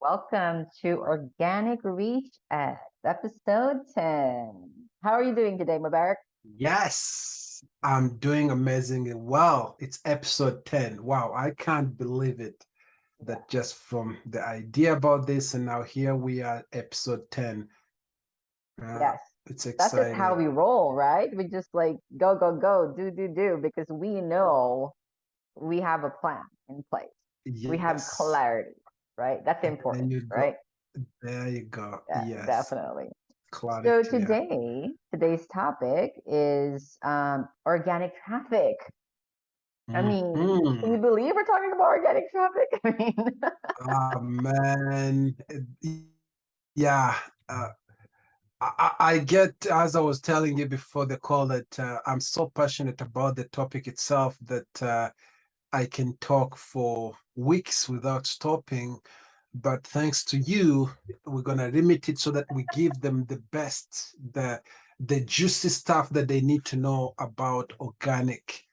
Welcome to Organic Reach at episode 10. How are you doing today, Mubarak? Yes, I'm doing amazingly well. It's episode 10. Wow, I can't believe it. Yeah. That just from the idea about this, and now here we are, episode 10. Uh, Yes. it's That's just how exciting. we roll, right? We just like go, go, go, do, because we know we have a plan in place. We have Yes, clarity, right? That's there important, you right? go. There you go. Yeah, Yes, definitely. So clarity. Yeah. today's topic is organic traffic. I mean, can you Mhm. believe we're talking about organic traffic? I mean, Oh, man. Yeah. I get, as I was telling you before the call, that I'm so passionate about the topic itself that I can talk for weeks without stopping. But thanks to you, we're gonna limit it so that we give them the best, the juicy stuff that they need to know about organic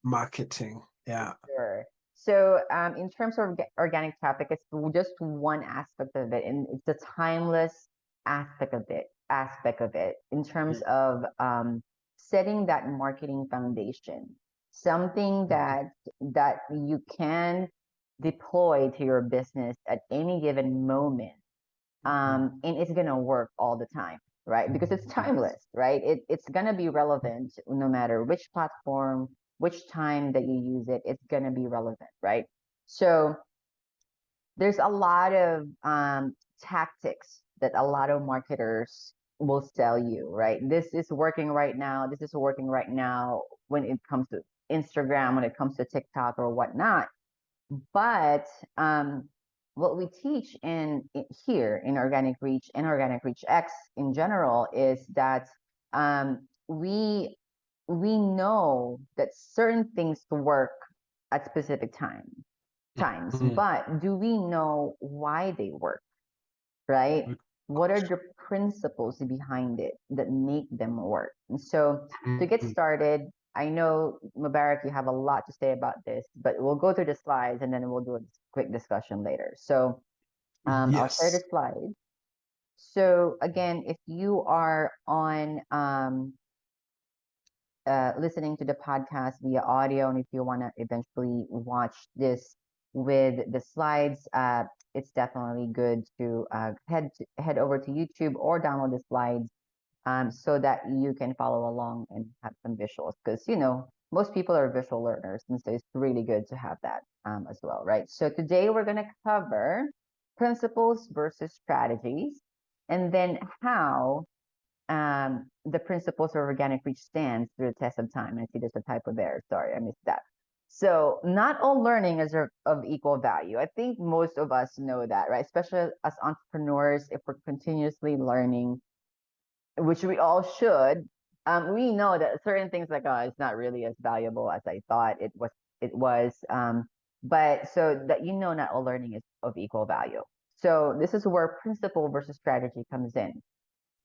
marketing. Yeah. sure. So, in terms of organic traffic, it's just one aspect of it, and it's the timeless aspect of it in terms of setting that marketing foundation, something that you can deploy to your business at any given moment, and it's gonna work all the time, right? Because it's Yes. timeless, right? It's gonna be relevant no matter which platform, which time that you use it. It's gonna be relevant, right? So there's a lot of tactics that a lot of marketers will sell you, right? This is working right now. This is working right now when it comes to Instagram, when it comes to TikTok or whatnot. But what we teach here in Organic Reach and Organic Reach X in general is that we know that certain things work at specific times, Mhm. but do we know why they work, right? Good What are question. the principles behind it that make them work? And so to get Mhm. started, I know Mubarak, you have a lot to say about this, but we'll go through the slides and then we'll do a quick discussion later. So I'll share the Yes. slides. So again, if you are on listening to the podcast via audio, and if you want to eventually watch this with the slides, it's definitely good to head over to YouTube or download the slides so that you can follow along and have some visuals. Because most people are visual learners, and so it's really good to have that as well, right? So today we're going to cover principles versus strategies, and then how the principles of organic reach stands through the test of time. I see there's a typo there. Sorry, I missed that. So not all learning is of equal value. I think most of us know that, right? Especially as entrepreneurs, if we're continuously learning, which we all should, we know that certain things like, oh, it's not really as valuable as I thought it was. It was, but so that not all learning is of equal value. So this is where principle versus strategy comes in,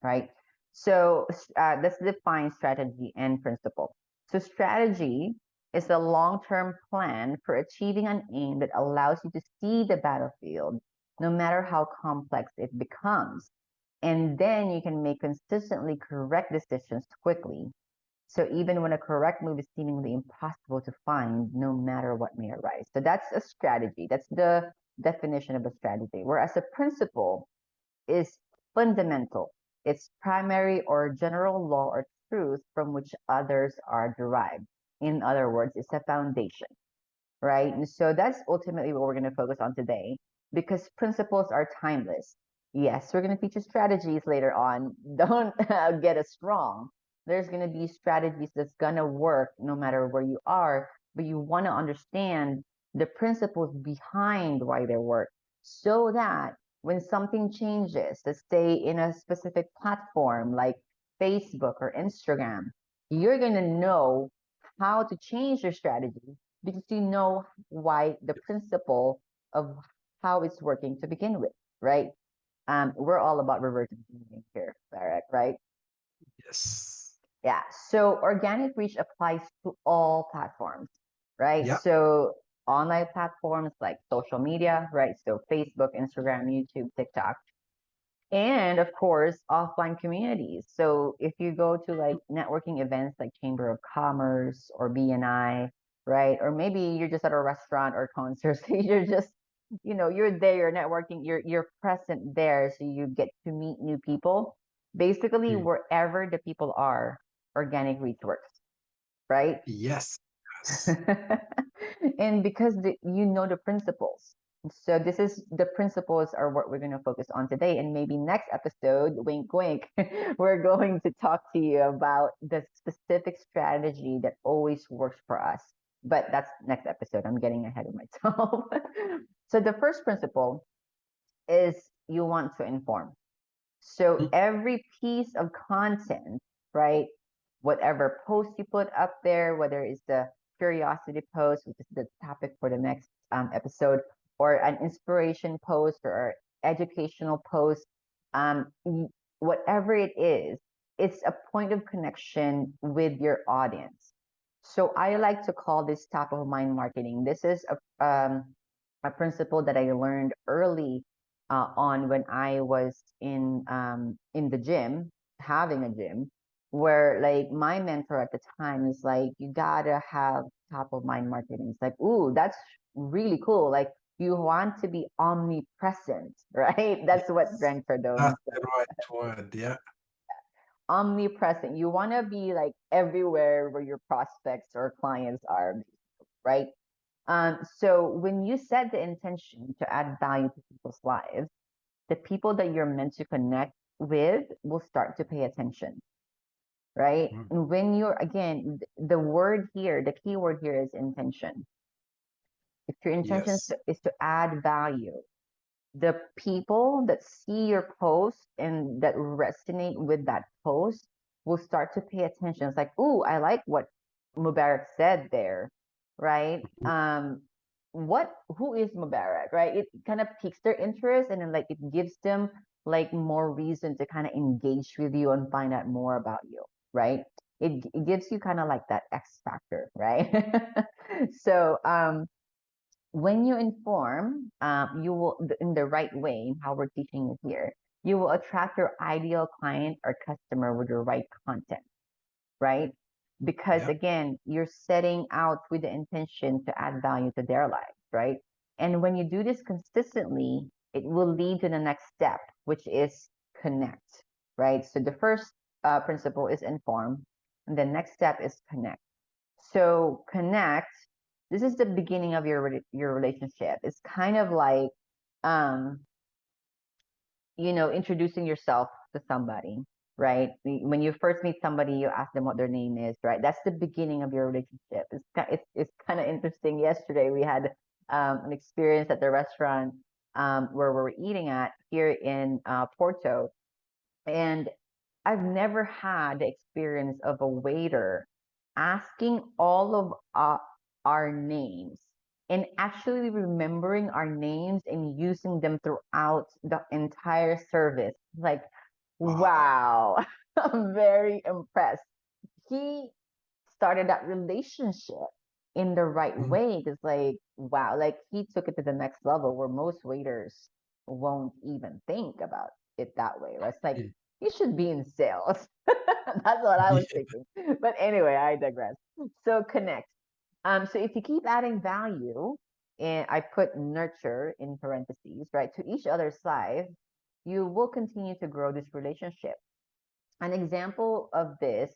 right? So let's define strategy and principle. So strategy is a long-term plan for achieving an aim that allows you to see the battlefield, no matter how complex it becomes. And then you can make consistently correct decisions quickly. So even when a correct move is seemingly impossible to find, no matter what may arise. So that's a strategy. That's the definition of a strategy. Whereas a principle is fundamental. It's primary or general law or truth from which others are derived. In other words, it's a foundation, right? And so that's ultimately what we're going to focus on today because principles are timeless. Yes, we're going to feature strategies later on. Don't get us wrong. There's going to be strategies that's going to work no matter where you are, but you want to understand the principles behind why they work so that when something changes, let's say in a specific platform like Facebook or Instagram, you're going to know how to change your strategy because you know why the principle of how it's working to begin with, right? We're all about reverse engineering here, Barrett, right? Yes. Yeah. So organic reach applies to all platforms, right? Yeah. So online platforms like social media, right? So Facebook, Instagram, YouTube, TikTok, and of course offline communities. So if you go to like networking events like Chamber of Commerce or BNI, right? Or maybe you're just at a restaurant or concert, so you're just, you're there, you're networking, you're present there, so you get to meet new people. Basically, Mm. wherever the people are, organic reach works, right? Yes. Yes. And because you know the principles. So this is the principles are what we're going to focus on today. And maybe next episode, wink, wink, we're going to talk to you about the specific strategy that always works for us. But that's next episode. I'm getting ahead of myself. So the first principle is you want to inform. So Mm. every piece of content, right? Whatever post you put up there, whether it's the curiosity post, which is the topic for the next episode, or an inspiration post or educational post, um, whatever it is, it's a point of connection with your audience. So I like to call this top of mind marketing. This is a principle that I learned early on when I was in the gym, having a gym, where like my mentor at the time is like, you gotta have top of mind marketing. It's like, ooh, that's really cool. Like you want to be omnipresent, right? That's what Yes. Grant Cardone That's said. the right word. Yeah. Omnipresent. You want to be like everywhere where your prospects or clients are, right? So when you set the intention to add value to people's lives, the people that you're meant to connect with will start to pay attention, right? Mm. And when you're, again, the word here, the key word here is intention. If your intention Yes. is to add value, the people that see your post and that resonate with that post will start to pay attention. It's like, ooh, I like what Mubarak said there, right? Mhm. Who is Mubarak, right? It kind of piques their interest and then like it gives them like more reason to kind of engage with you and find out more about you, right? It gives you kind of like that X factor, right? So, when you inform, you will, in the right way, how we're teaching you here, you will attract your ideal client or customer with the right content, right? Because Yeah. again, you're setting out with the intention to add value to their lives, right? And when you do this consistently, it will lead to the next step, which is connect, right? So the first principle is inform, and the next step is connect. So connect, this is the beginning of your relationship. It's kind of like um, introducing yourself to somebody, right? When you first meet somebody, you ask them what their name is, right? That's the beginning of your relationship. It's kind of interesting. Yesterday we had an experience at the restaurant where we were eating at here in Porto, and I've never had the experience of a waiter asking all of our names and actually remembering our names and using them throughout the entire service. Like, Wow. wow, I'm very impressed. He started that relationship in the right Mm. way. Because, like, wow, like he took it to the next level where most waiters won't even think about it that way. Right? It's like, Mm. you should be in sales. That's what I was Yeah. thinking. But anyway, I digress. So connect. So if you keep adding value, and I put nurture in parentheses, right, to each other's life, you will continue to grow this relationship. An example of this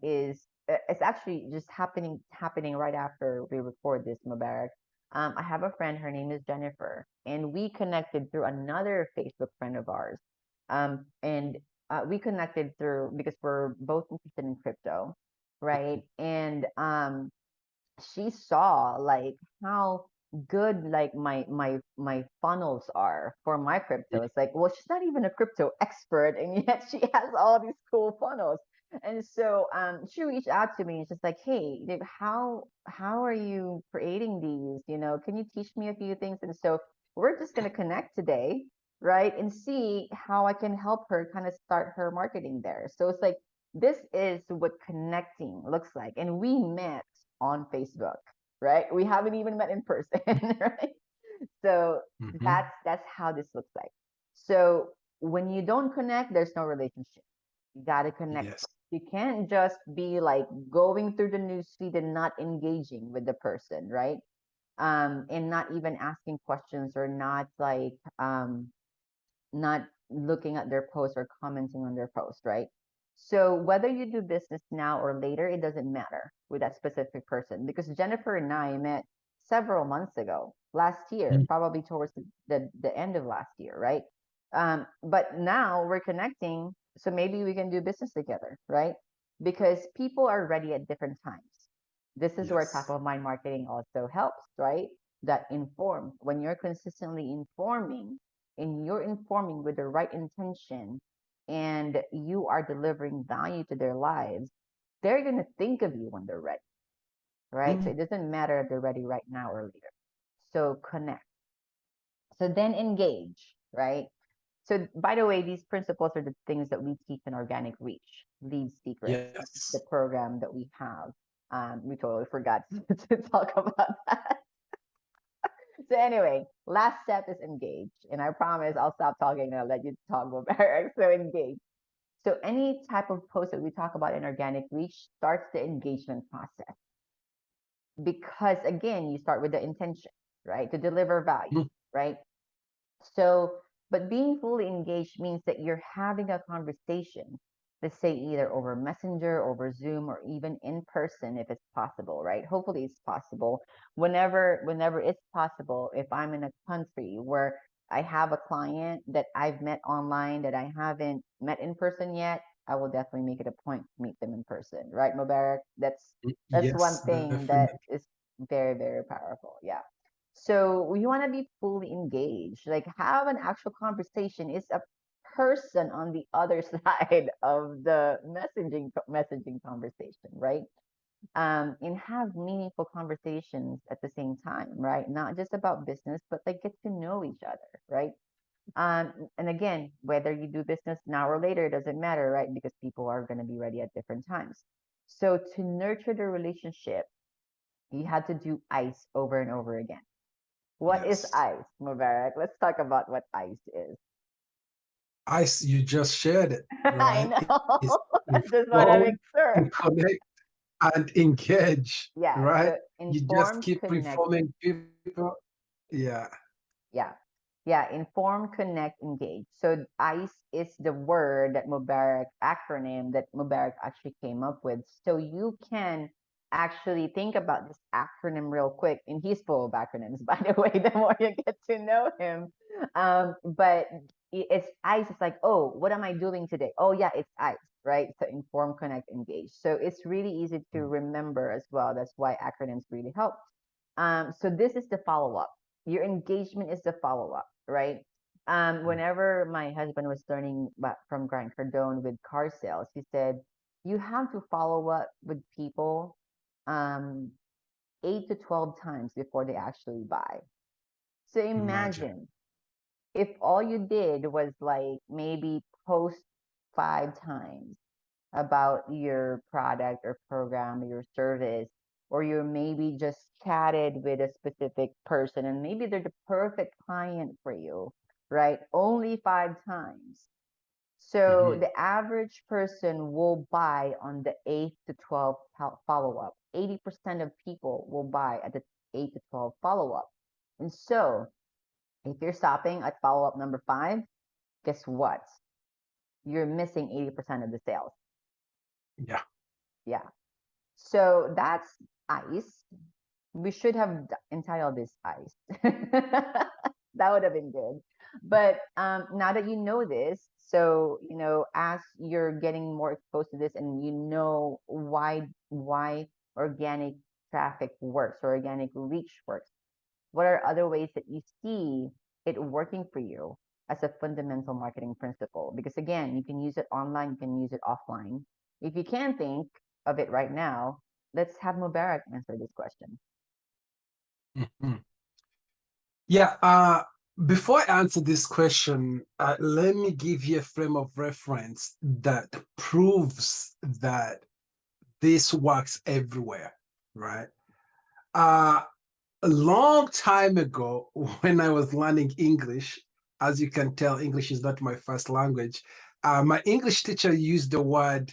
is it's actually just happening right after we record this, Mubarak. I have a friend, her name is Jennifer, and we connected through another Facebook friend of ours. And we connected through because we're both interested in crypto, right? And she saw like how good like my funnels are for my crypto. It's like, well, she's not even a crypto expert, and yet she has all these cool funnels. And so she reached out to me and she's like, hey, Dave, how are you creating these? Can you teach me a few things? And so we're just gonna connect today, right? And see how I can help her kind of start her marketing there. So it's like, this is what connecting looks like. And we met on Facebook. right? We haven't even met in person, right? So Hmm. that's how this looks like. So when you don't connect, there's no relationship. You got to connect Yes. first. You can't just be like going through the news feed and not engaging with the person, right? And not even asking questions, or not like not looking at their posts or commenting on their post, right? So whether you do business now or later, it doesn't matter with that specific person, because Jennifer and I met several months ago, last year, Mm. probably towards the end of last year, right? But now we're connecting, so maybe we can do business together, right? Because people are ready at different times. This is where top Yes. of mind marketing also helps, right? That inform, when you're consistently informing, and you're informing with the right intention, and you are delivering value to their lives, they're going to think of you when they're ready, right? So Mm. it doesn't matter if they're ready right now or later. So connect. So then engage, right? So by the way, these principles are the things that we teach in Organic Reach, Lead Secrets, which is Yes. the program that we have. We totally forgot to talk about that. So anyway, last step is engage. And I promise I'll stop talking and I'll let you talk more. So engage. So any type of post that we talk about in Organic Reach starts the engagement process, because again, you start with the intention, right? To deliver value, Mm. right? So, but being fully engaged means that you're having a conversation, let's say either over Messenger, over Zoom, or even in person if it's possible, right? Hopefully it's possible. Whenever it's possible, if I'm in a country where I have a client that I've met online that I haven't met in person yet, I will definitely make it a point to meet them in person, right, Mubarak? That's one Yes, thing that definitely. is very, very powerful. Yeah. So we want to be fully engaged, like have an actual conversation. It's a person on the other side of the messaging conversation, right? And have meaningful conversations at the same time, right? Not just about business, but like get to know each other, right? And again, whether you do business now or later, it doesn't matter, right? Because people are going to be ready at different times. So to nurture the relationship, you had to do ICE over and over again. What is Yes. ICE, Mubarak? Let's talk about what ICE is. You just shared it, I right? It's know. I just want to make inform, sure. connect, and engage, Yeah. right? So You just inform, keep connect. informing people. Yeah. Yeah. Yeah. Inform, connect, engage. So ICE is the word that Mubarak acronym that Mubarak actually came up with. So you can actually think about this acronym real quick. And he's full of acronyms, by the way, the more you get to know him. But it's ICE. It's like, oh, what am I doing today? Oh, yeah, it's ICE, right? So inform, connect, engage. So it's really easy to remember as well. That's why acronyms really help. So this is the follow up. Your engagement is the follow up, right? Whenever my husband was learning from Grant Cardone with car sales, he said you have to follow up with people um, 8 to 12 times before they actually buy. So Imagine. imagine if all you did was like maybe post 5 times about your product or program or your service, or you maybe just chatted with a specific person and maybe they're the perfect client for you, right? Only 5 times. So Hmm. the average person will buy on the 8 to 12 follow up. 80% of people will buy at the 8 to 12 follow up. And so if you're stopping at follow up number 5, guess what? You're missing 80% of the sales. Yeah. Yeah. So that's ice. We should have entitled this ice. That would have been good. But now that you know this, so as you're getting more exposed to this, and you know why organic traffic works or organic reach works, what are other ways that you see it working for you as a fundamental marketing principle? Because again, you can use it online, you can use it offline. If you can't think of it right now, let's have Mubarak answer this question. Mhm. Yeah. Before I answer this question, let me give you a frame of reference that proves that this works everywhere, right? Uh, a long time ago, when I was learning English, as you can tell, English is not my first language. My English teacher used the word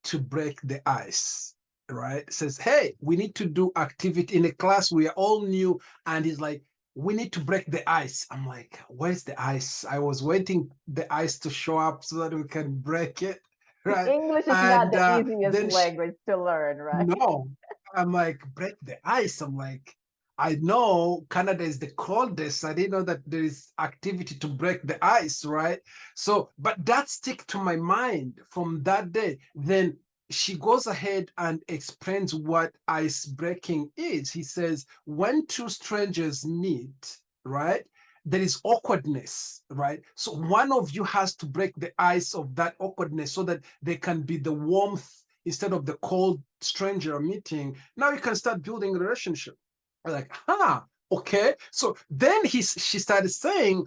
to break the ice, right? Says, hey, we need to do activity in a class. We are all new. And he's like, we need to break the ice. I'm like, where's the ice? I was waiting the ice to show up so that we can break it, right? English is not And the easiest then she, language to learn, right? no, I'm like, break the ice. I'm like, I know Canada is the coldest. I didn't know that there is activity to break the ice, right? So, but that stick to my mind from that day. Then she goes ahead and explains what ice breaking is. He says, when two strangers meet, right, there is awkwardness, right? So one of you has to break the ice of that awkwardness so that there can be the warmth instead of the cold stranger meeting. Now you can start building a relationship. I'm like, okay. So then she started saying,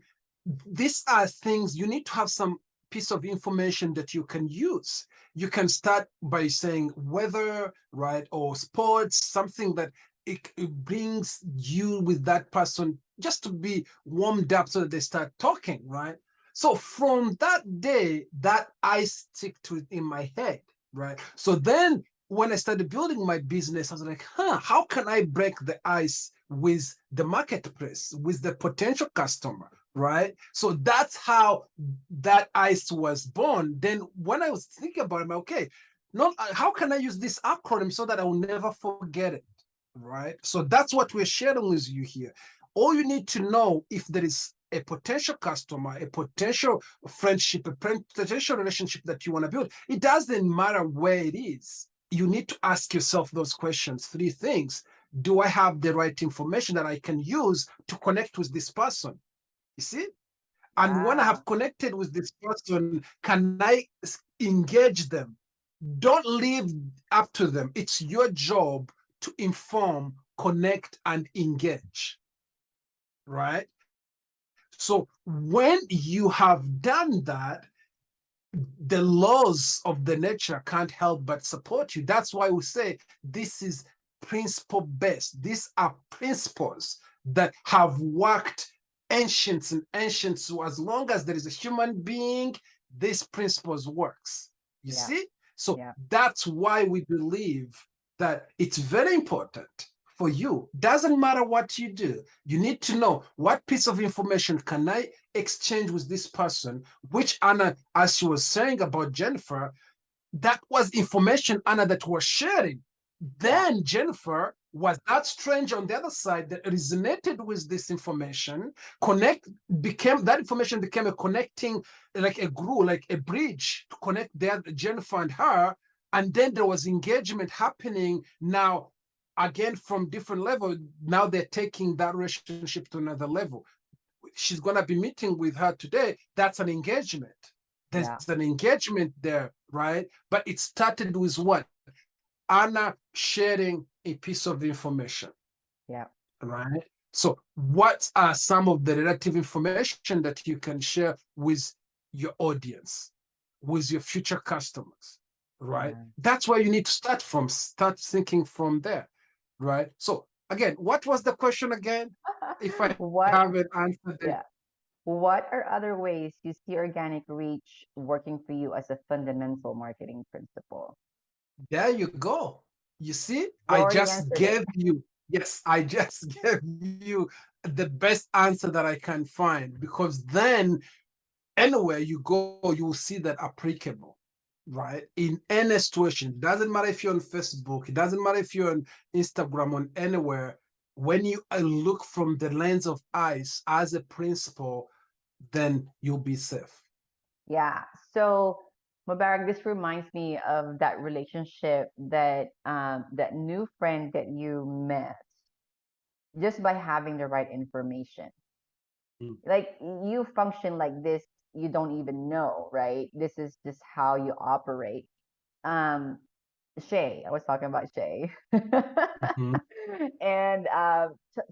these are things you need to have some piece of information that you can use. You can start by saying weather, right, or sports, something that it brings you with that person just to be warmed up so that they start talking, right? So from that day, that I stick to it in my head, right? So then when I started building my business, I was like, how can I break the ice with the marketplace, with the potential customer, right? So that's how that ice was born. Then when I was thinking about it, I'm like, okay, not how can I use this acronym so that I will never forget it, right? So that's what we're sharing with you here. All you need to know if there is a potential customer, a potential friendship, a potential relationship that you want to build, it doesn't matter where it is. You need to ask yourself those questions, three things. Do I have the right information that I can use to connect with this person? You see? And when I Yeah. have connected with this person, can I engage them? Don't leave up to them. It's your job to inform, connect, and engage, right? So when you have done that, the laws of the nature can't help but support you. That's why we say this is principle based. These are principles that have worked ancients and ancients. So as long as there is a human being, these principles works. You Yeah. see? So Yeah. that's why we believe that it's very important for you. Doesn't matter what you do. You need to know what piece of information can I exchange with this person, which Anna, as she was saying about Jennifer, that was information, Anna, that was sharing. Yeah. Then Jennifer was that stranger on the other side that resonated with this information, connect became that information became a connecting, like a glue, like a bridge to connect the Jennifer and her. And then there was engagement happening now again from different level. Now they're taking that relationship to another level. She's going to be meeting with her today. That's an engagement. There's Yeah. an engagement there, right? But it started with what? Anna sharing a piece of information, Yeah. right? So, what are some of the relative information that you can share with your audience, with your future customers, right? Yeah. That's where you need to start from, start thinking from there, right? So, again, what was the question again? If I What, haven't answered it, yeah. What are other ways you see organic reach working for you as a fundamental marketing principle? there you go. You see, You I already just answered it. gave you, yes, I just gave you the best answer that I can find because then anywhere you go, you will see that applicable, right? In any situation. It doesn't matter if you're on Facebook, it doesn't matter if you're on Instagram, on anywhere. When you look from the lens of eyes as a principle, then you'll be safe. Yeah. So, Mubarak, this reminds me of that relationship that that new friend that you met just by having the right information. Mm. Like you function like this, you don't even know, right? This is just how you operate. Um, Shay, I was talking about Shay. Mhm. And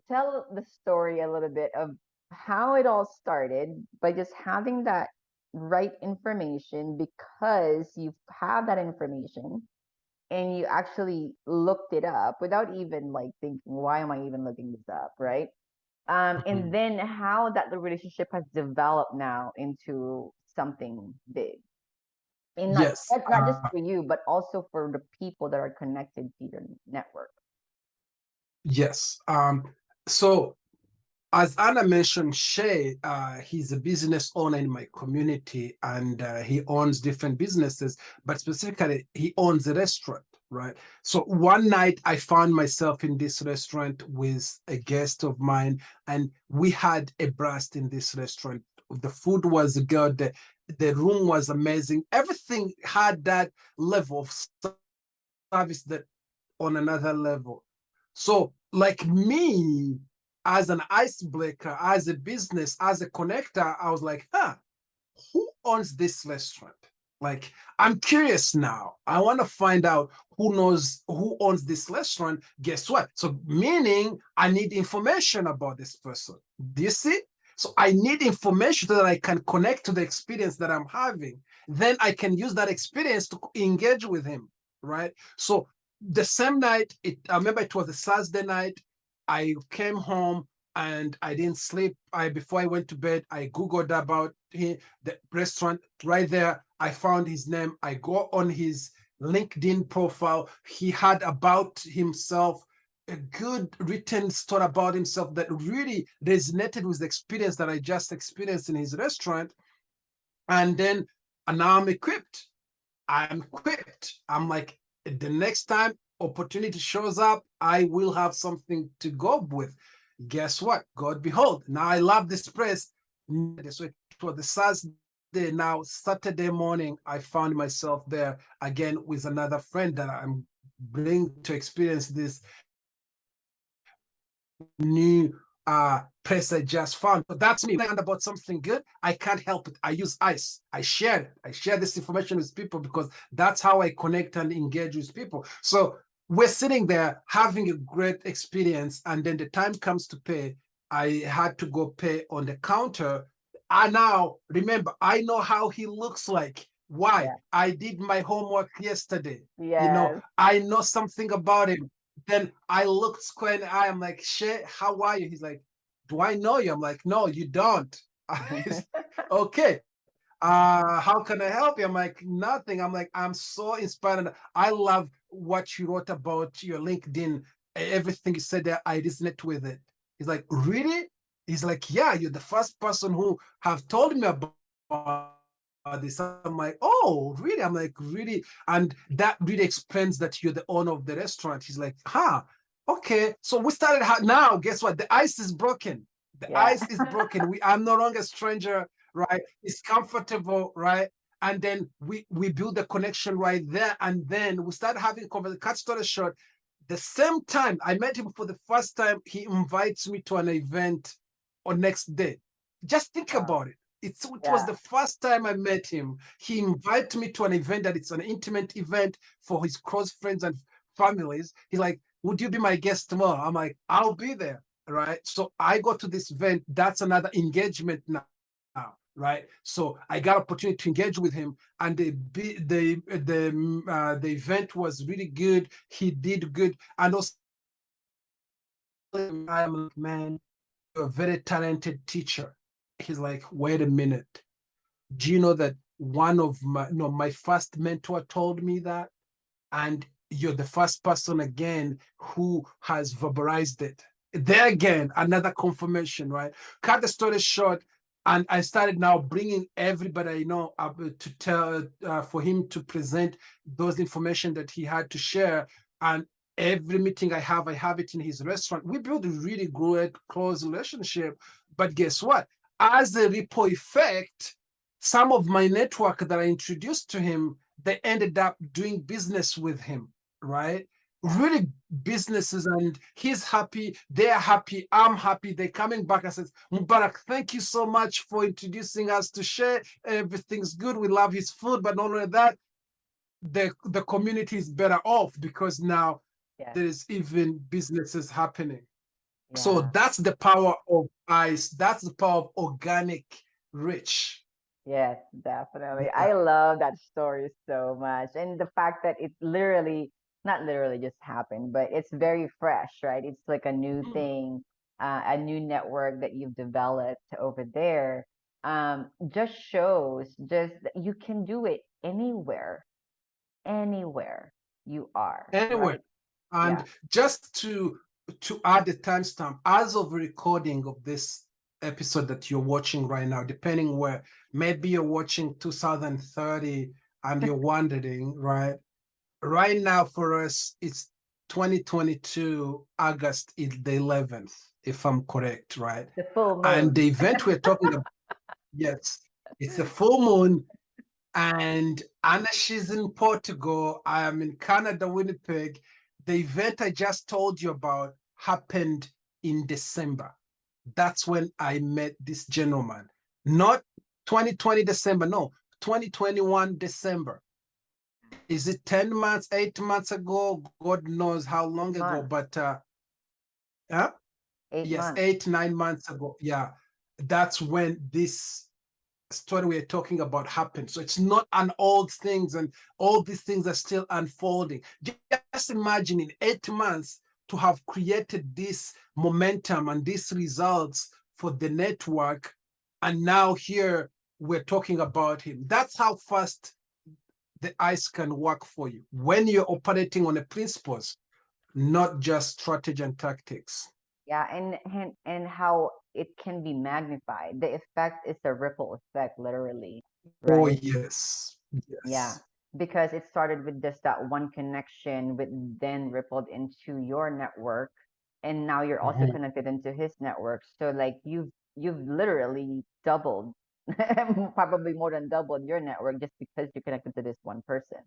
tell the story a little bit of how it all started by just having that right information because you have that information and you actually looked it up without even like thinking, why am I even looking this up, right? And Mhm. then how that the relationship has developed now into something big. And not Yes. not just for you, but also for the people that are connected to your network. Yes. So as Anna mentioned, Shay, he's a business owner in my community, and he owns different businesses, but specifically, he owns a restaurant, right? So one night I found myself in this restaurant with a guest of mine, and we had a blast in this restaurant. The food was good, the room was amazing, everything had that level of service that on another level. So, like me, as an icebreaker, as a business, as a connector, I was like, huh, who owns this restaurant? Like, I'm curious now. I want to find out who knows who owns this restaurant. Guess what? So, meaning I need information about this person. Do you see? So, I need information so that I can connect to the experience that I'm having. Then I can use that experience to engage with him, right? So, the same night, I remember it was a Saturday night. I came home and I didn't sleep. Before I went to bed, I googled about him, the restaurant right there. I found his name. I go on his LinkedIn profile. He had about himself a good written story about himself that really resonated with the experience that I just experienced in his restaurant. And then and now I'm equipped. I'm equipped. I'm like, the next time opportunity shows up, I will have something to go with. Guess what? God behold. Now I love this place. So it was the Saturday. Now, Saturday morning, I found myself there again with another friend that I'm bringing to experience this new place I just found. But that's me. When I about something good, I can't help it. I use ice. I share it. I share this information with people because that's how I connect and engage with people. So we're sitting there having a great experience, and then the time comes to pay. I had to go pay on the counter. I now remember, I know how he looks like. Why? Yeah. I did my homework yesterday. Yes. I know something about him. Then I looked square in the eye. I'm like, "Shit, how are you?" He's like, "Do I know you?" I'm like, "No, you don't." He's okay. How can I help you? I'm like, nothing. I'm like, I'm so inspired. I love what you wrote about your LinkedIn. Everything you said there, I resonate with it. He's like, really? He's like, yeah, you're the first person who have told me about this. I'm like, oh, really? I'm like, really? And that really explains that you're the owner of the restaurant. He's like, huh, okay. So we started now. Guess what? The ice is broken. The Yeah. ice is broken. I'm no longer a stranger, right? It's comfortable, right? And then we build the connection right there, and then we start having conversation. Cut story short, the same time I met him for the first time, he invites me to an event on next day. Just think Wow. about it. It was Yeah. the first time I met him. He invited me to an event that it's an intimate event for his close friends and families. He's like, "Would you be my guest tomorrow?" I'm like, "I'll be there." Right. So I go to this event. That's another engagement now. Right. So I got opportunity to engage with him, and the event was really good. He did good, and also I'm like, man, you're a very talented teacher. He's like, wait a minute. Do you know that one of my no my first mentor told me that? And you're the first person again who has verbalized it. There again, another confirmation, right? Cut the story short, and I started now bringing everybody I know up to tell for him to present those information that he had to share. And every meeting I have it in his restaurant. We built a really great close relationship. But guess what? As a ripple effect, some of my network that I introduced to him, they ended up doing business with him, right? Yeah. Really businesses, and he's happy, they're happy, I'm happy. They're coming back and says, Mubarak, thank you so much for introducing us to share. Everything's good. We love his food, but not only that, the community is better off because now Yes. there is even businesses happening. So Yeah. that's the power of ice. That's the power of organic rich. Yes, definitely. Yeah. I love that story so much. And the fact that it literally not literally just happened, but it's very fresh, right? It's like a new Mm. thing, a new network that you've developed over there. Just shows just that you can do it anywhere, anywhere you are, Anyway, right? Yeah. and just to add the timestamp, as of recording of this episode that you're watching right now, depending where, maybe you're watching 2030 and you're wondering, right? Right now for us, it's 2022, August the 11th, if I'm correct, right? The full And moon. the event we're talking about, yes, it's a full moon, and Anna, she's in Portugal. I am in Canada, Winnipeg. The event I just told you about happened in December. That's when I met this gentleman. Not 2020 December, no, 2021 December. Is it 10 months, 8 months ago? God knows how long ago, Months, but yeah, eight yes, months. 8, 9 months ago. Yeah, that's when this story we're talking about happened. So it's not an old things, and all these things are still unfolding. Just imagine in 8 months to have created this momentum and these results for the network. And now here we're talking about him. That's how fast the ice can work for you when you're operating on the principles, not just strategy and tactics. Yeah, and how it can be magnified. The effect is a ripple effect, literally, Oh, right? yes. Yeah, Yes. because it started with just that one connection, with then rippled into your network, and now you're also Mhm. connected into his network. So like you've literally doubled, probably more than doubled your network just because you're connected to this one person,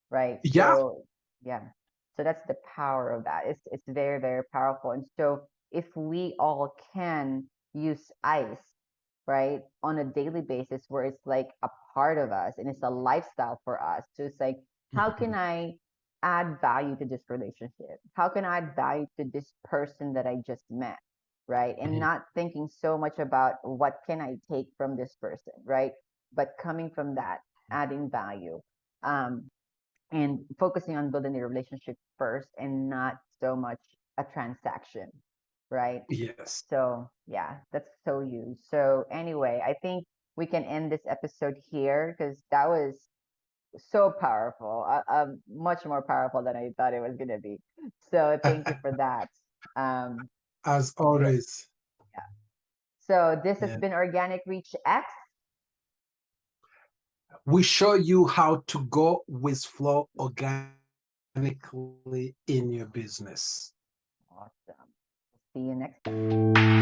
right? Yeah. So yeah, so that's the power of that. It's very, very powerful. And so if we all can use ice, right, on a daily basis, where it's like a part of us and it's a lifestyle for us. So it's like, how can Mhm. I add value to this relationship? How can I add value to this person that I just met? Right. And Mhm. not thinking so much about what can I take from this person, right? But coming from that, adding value. Um, and focusing on building the relationship first and not so much a transaction, right? Yes. So yeah, that's so huge. So anyway, I think we can end this episode here because that was so powerful, much more powerful than I thought it was gonna be. So thank you for that. Um, As yeah, always. yeah. So this has Yeah. been Organic Reach X. We show you how to go with flow organically in your business. Awesome. See you next time.